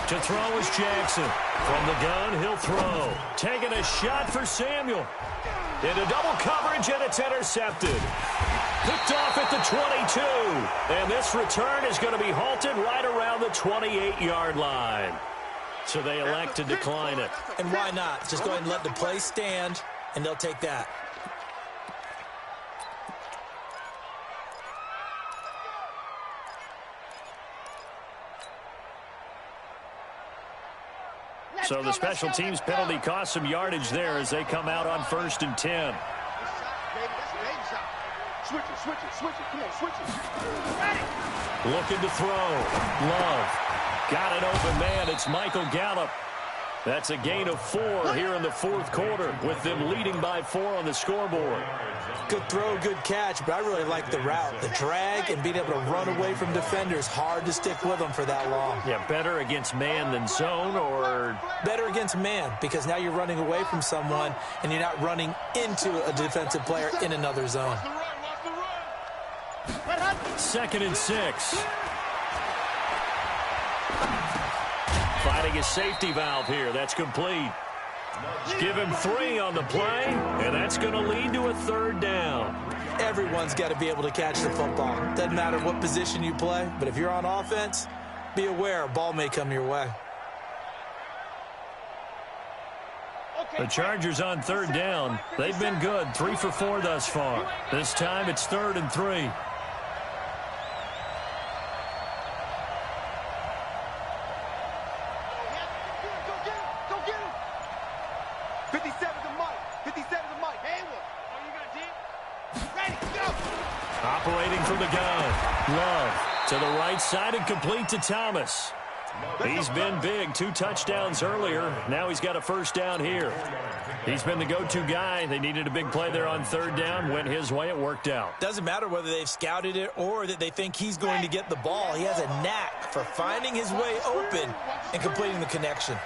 [SPEAKER 5] To throw is Jackson. From the gun, he'll throw. Taking a shot for Samuel. Into double coverage, and it's intercepted. Picked off at the 22. And this return is going to be halted right around the 28-yard line. So they elect to decline it.
[SPEAKER 6] And why not? Just go ahead and let the play stand, and they'll take that.
[SPEAKER 5] So the special teams penalty cost some yardage there as they come out on 1st and 10.
[SPEAKER 7] Switch it, switch it, switch it. Come on, switch it.
[SPEAKER 5] Looking to throw. Love. Got an open man. It's Michael Gallup. That's a gain of 4 here in the 4th quarter, with them leading by 4 on the scoreboard.
[SPEAKER 6] Good throw, good catch, but I really like the route. The drag and being able to run away from defenders, hard to stick with them for that long.
[SPEAKER 5] Yeah, better against man than zone, or
[SPEAKER 6] better against man, because now you're running away from someone and you're not running into a defensive player in another zone.
[SPEAKER 5] 2nd and 6. Finding a safety valve here. That's complete. Give him 3 on the play, and that's going to lead to a 3rd down.
[SPEAKER 6] Everyone's got to be able to catch the football. Doesn't matter what position you play, but if you're on offense, be aware a ball may come your way.
[SPEAKER 5] The Chargers on 3rd down. They've been good, 3 for 4 thus far. This time it's 3rd and 3. Operating from the gun. Love to the right side and complete to Thomas. He's been big. 2 touchdowns earlier. Now he's got a first down here. He's been the go-to guy. They needed a big play there on 3rd down. Went his way. It worked out.
[SPEAKER 6] Doesn't matter whether they've scouted it or that they think he's going to get the ball. He has a knack for finding his way open and completing the connection.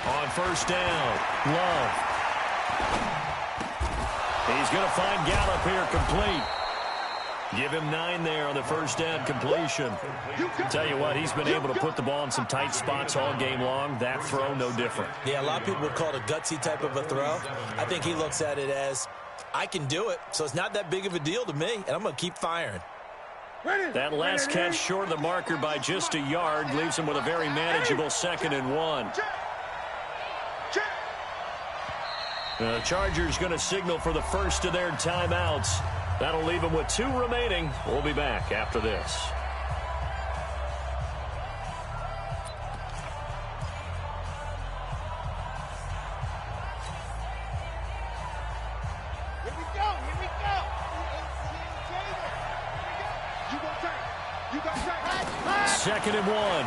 [SPEAKER 5] On 1st down, Love. He's going to find Gallup here complete. Give him 9 there on the first down completion. Tell you what, he's been able to put the ball in some tight spots all game long. That throw, no different.
[SPEAKER 6] Yeah, a lot of people would call it a gutsy type of a throw. I think he looks at it as, I can do it, so it's not that big of a deal to me, and I'm going to keep firing.
[SPEAKER 5] That last catch short of the marker by just a yard leaves him with a very manageable 2nd and 1. The Chargers going to signal for the first of their timeouts. That'll leave them with 2 remaining. We'll be back after this. 2nd and 1.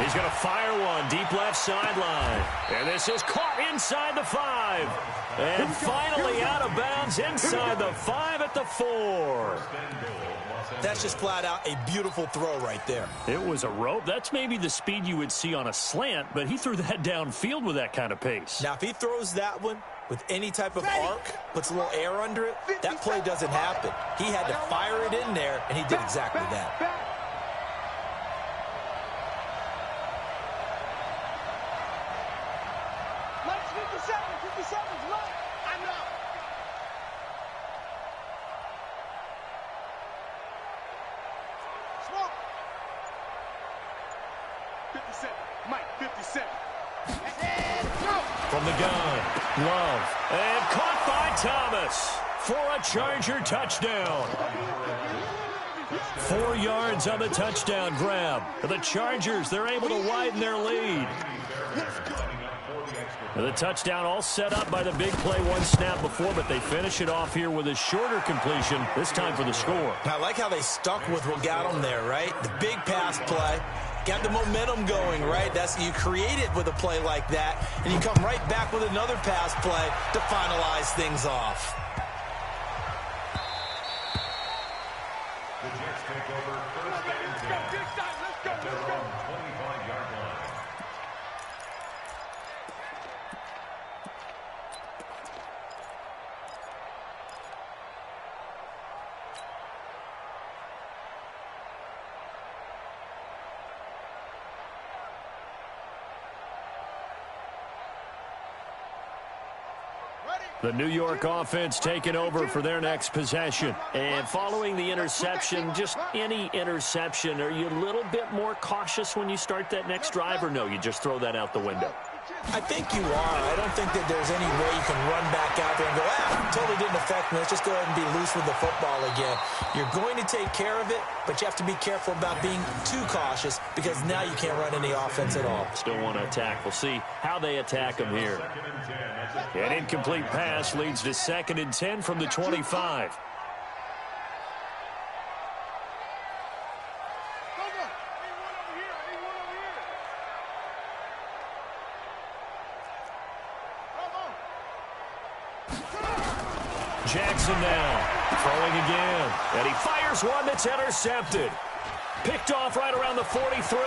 [SPEAKER 5] He's going to fire one deep left sideline. And this is caught inside the 5. And finally out of bounds inside the 5 at the 4.
[SPEAKER 6] That's just flat out a beautiful throw right there.
[SPEAKER 5] It was a rope. That's maybe the speed you would see on a slant, but he threw that downfield with that kind of pace.
[SPEAKER 6] Now, if he throws that one with any type of arc, puts a little air under it, that play doesn't happen. He had to fire it in there, and he did exactly that.
[SPEAKER 5] From the gun, Love, and caught by Thomas for a Charger touchdown. 4 yards on the touchdown grab. The Chargers, they're able to widen their lead. The touchdown all set up by the big play one snap before, but they finish it off here with a shorter completion, this time for the score.
[SPEAKER 6] I like how they stuck with what got them there, right? The big pass play. Got the momentum going, right? You create it with a play like that, and you come right back with another pass play to finalize things off.
[SPEAKER 8] The Jets take over 1st and 10. At their own 25-yard line.
[SPEAKER 5] The New York offense taking over for their next possession. And following the interception, just any interception, are you a little bit more cautious when you start that next drive, or no, you just throw that out the window?
[SPEAKER 6] I think you are. I don't think that there's any way you can run back out there and go, totally didn't affect me. Let's just go ahead and be loose with the football again. You're going to take care of it, but you have to be careful about being too cautious because now you can't run any offense at all.
[SPEAKER 5] Still want to attack. We'll see how they attack them here. An incomplete pass leads to 2nd and 10 from the 25. Jackson now, throwing again, and he fires one that's intercepted. Picked off right around the 43.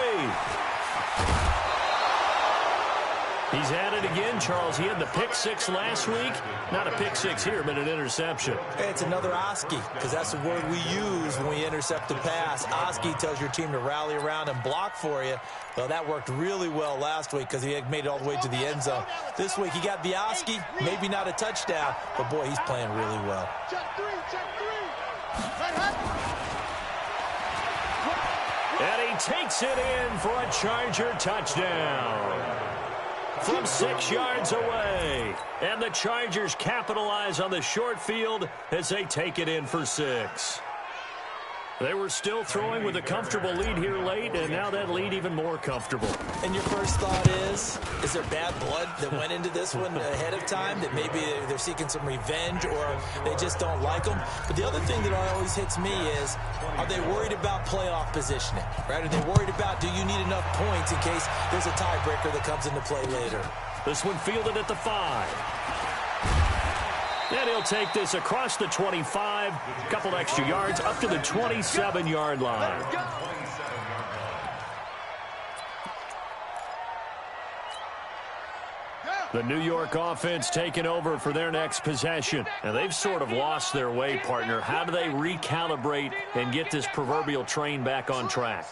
[SPEAKER 5] He's at it again, Charles. He had the pick 6 last week. Not a pick 6 here, but an interception.
[SPEAKER 6] Hey, it's another Oski, because that's the word we use when we intercept a pass. Oski tells your team to rally around and block for you. Well, that worked really well last week because he had made it all the way to the end zone. This week, he got the Oski, maybe not a touchdown, but boy, he's playing really well.
[SPEAKER 5] And he takes it in for a Charger touchdown. From 6 yards away. And the Chargers capitalize on the short field as they take it in for 6. They were still throwing with a comfortable lead here late, and now that lead even more comfortable.
[SPEAKER 6] And your first thought is there bad blood that went into this one ahead of time, that maybe they're seeking some revenge or they just don't like them? But the other thing that always hits me is, are they worried about playoff positioning, right? Are they worried about, do you need enough points in case there's a tiebreaker that comes into play later?
[SPEAKER 5] This one fielded at the 5. And he'll take this across the 25, a couple extra yards, up to the 27-yard line. The New York offense taking over for their next possession. And they've sort of lost their way, partner. How do they recalibrate and get this proverbial train back on track?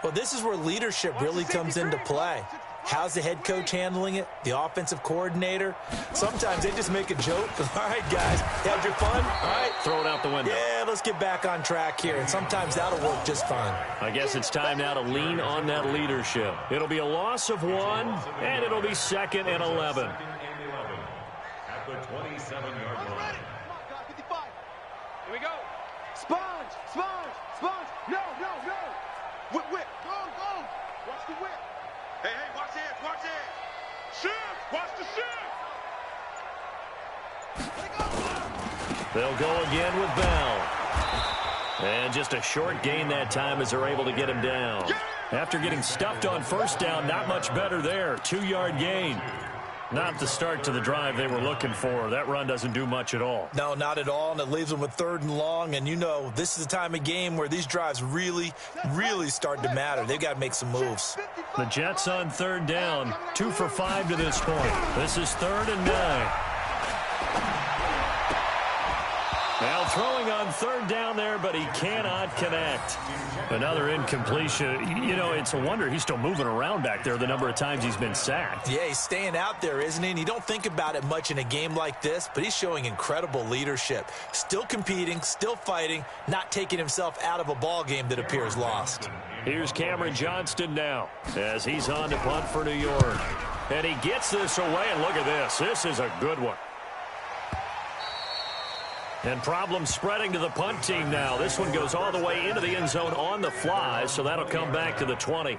[SPEAKER 6] Well, this is where leadership really comes into play. How's the head coach handling it? The offensive coordinator? Sometimes they just make a joke. All right, guys, had your fun? All right.
[SPEAKER 5] Throw it out the window.
[SPEAKER 6] Yeah, let's get back on track here. And sometimes that'll work just fine.
[SPEAKER 5] I guess it's time now to lean on that leadership. It'll be a loss of 1, and it'll be 2nd and 11.
[SPEAKER 8] At the 27-yard line.
[SPEAKER 9] Here we go.
[SPEAKER 7] Sponge, sponge, sponge. No, no, no. Whip, whip. Go, go. Watch the whip. Hey, hey, watch it, watch it. Shift, watch the shift.
[SPEAKER 5] They'll go again with Bell. And just a short gain that time as they're able to get him down. After getting stuffed on first down, not much better there. 2-yard gain. Not the start to the drive they were looking for. That run doesn't do much at all.
[SPEAKER 6] No, not at all, and it leaves them with 3rd and long. And, you know, this is the time of game where these drives really, really start to matter. They've got to make some moves.
[SPEAKER 5] The Jets on 3rd down. 2 for 5 to this point. This is 3rd and 9. Now throwing on 3rd down there, but he cannot connect. Another incompletion. You know, it's a wonder he's still moving around back there the number of times he's been sacked.
[SPEAKER 6] Yeah, he's staying out there, isn't he? And you don't think about it much in a game like this, but he's showing incredible leadership. Still competing, still fighting, not taking himself out of a ball game that appears lost.
[SPEAKER 5] Here's Cameron Johnston now as he's on to punt for New York. And he gets this away, and look at this. This is a good one. And problems spreading to the punt team now. This one goes all the way into the end zone on the fly, so that'll come back to the 20.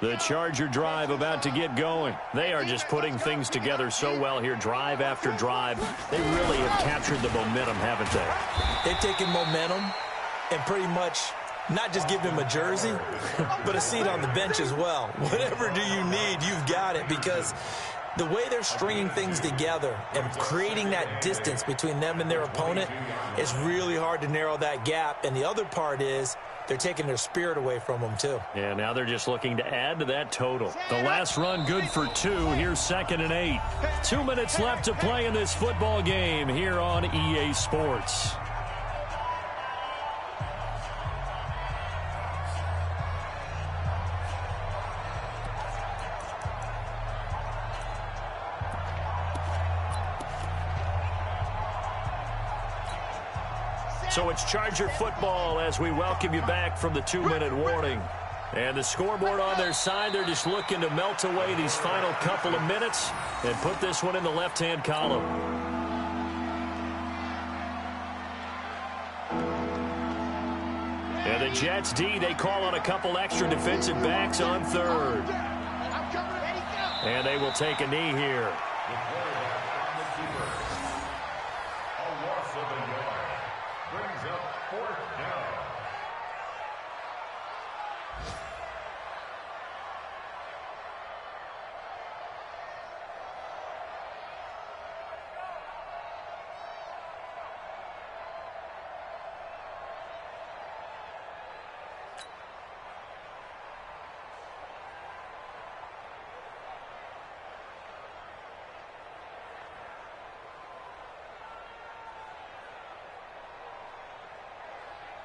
[SPEAKER 5] The Charger drive about to get going. They are just putting things together so well here, drive after drive. They really have captured the momentum, haven't they?
[SPEAKER 6] They've taken momentum and pretty much not just give him a jersey, but a seat on the bench as well. Whatever do you need, you've got it, because the way they're stringing things together and creating that distance between them and their opponent is really hard to narrow that gap. And the other part is they're taking their spirit away from them, too.
[SPEAKER 5] Yeah, now they're just looking to add to that total. The last run good for 2. Here's 2nd and 8. 2 minutes left to play in this football game here on EA Sports. So it's Charger football as we welcome you back from the 2-minute warning. And the scoreboard on their side, they're just looking to melt away these final couple of minutes and put this one in the left-hand column. And the Jets D, they call on a couple extra defensive backs on 3rd. And they will take a knee here.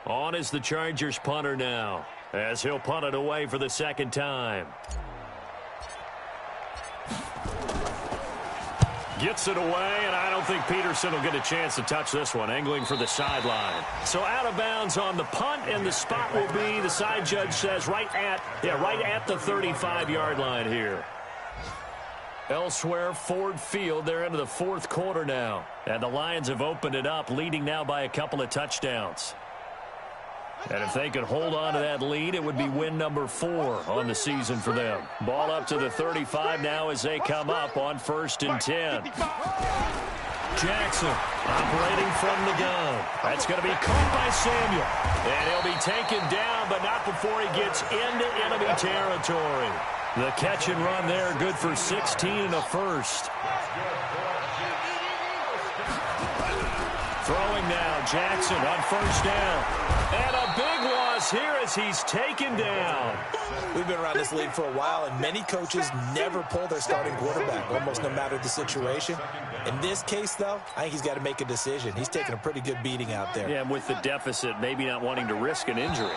[SPEAKER 5] On is the Chargers punter now, as he'll punt it away for the 2nd time. Gets it away, and I don't think Peterson will get a chance to touch this one, angling for the sideline. So out of bounds on the punt, and the spot will be, the side judge says, right at the 35-yard line here. Elsewhere, Ford Field, they're into the 4th quarter now. And the Lions have opened it up, leading now by a couple of touchdowns. And if they could hold on to that lead, it would be win number 4 on the season for them. Ball up to the 35 now as they come up on 1st and 10. Jackson operating from the gun. That's going to be caught by Samuel. And he'll be taken down, but not before he gets into enemy territory. The catch and run there, good for 16 and a first. Throwing now, Jackson on 1st down. And a big loss here as he's taken down.
[SPEAKER 6] We've been around this league for a while, and many coaches never pull their starting quarterback, almost no matter the situation. In this case, though, I think he's got to make a decision. He's taking a pretty good beating out there.
[SPEAKER 5] Yeah, and with the deficit, maybe not wanting to risk an injury.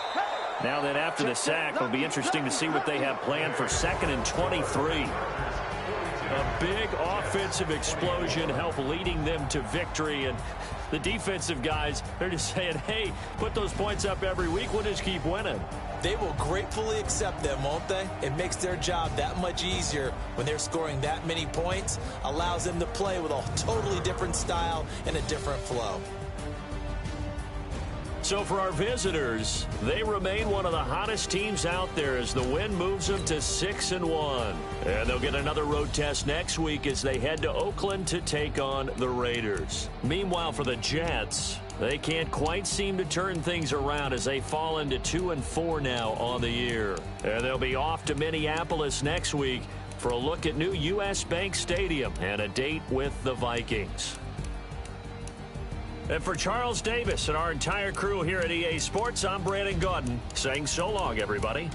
[SPEAKER 5] Now then, after the sack, it'll be interesting to see what they have planned for 2nd and 23. A big offensive explosion help leading them to victory, and the defensive guys, they're just saying, hey, put those points up every week, we'll just keep winning.
[SPEAKER 6] They will gratefully accept them, won't they? It makes their job that much easier when they're scoring that many points, allows them to play with a totally different style and a different flow.
[SPEAKER 5] So for our visitors, they remain one of the hottest teams out there as the win moves them to 6-1. And they'll get another road test next week as they head to Oakland to take on the Raiders. Meanwhile, for the Jets, they can't quite seem to turn things around as they fall into 2-4 now on the year. And they'll be off to Minneapolis next week for a look at new U.S. Bank Stadium and a date with the Vikings. And for Charles Davis and our entire crew here at EA Sports, I'm Brandon Gaudin saying so long, everybody.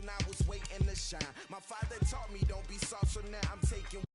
[SPEAKER 2] I was waiting to shine. My father taught me don't be soft, so now I'm taking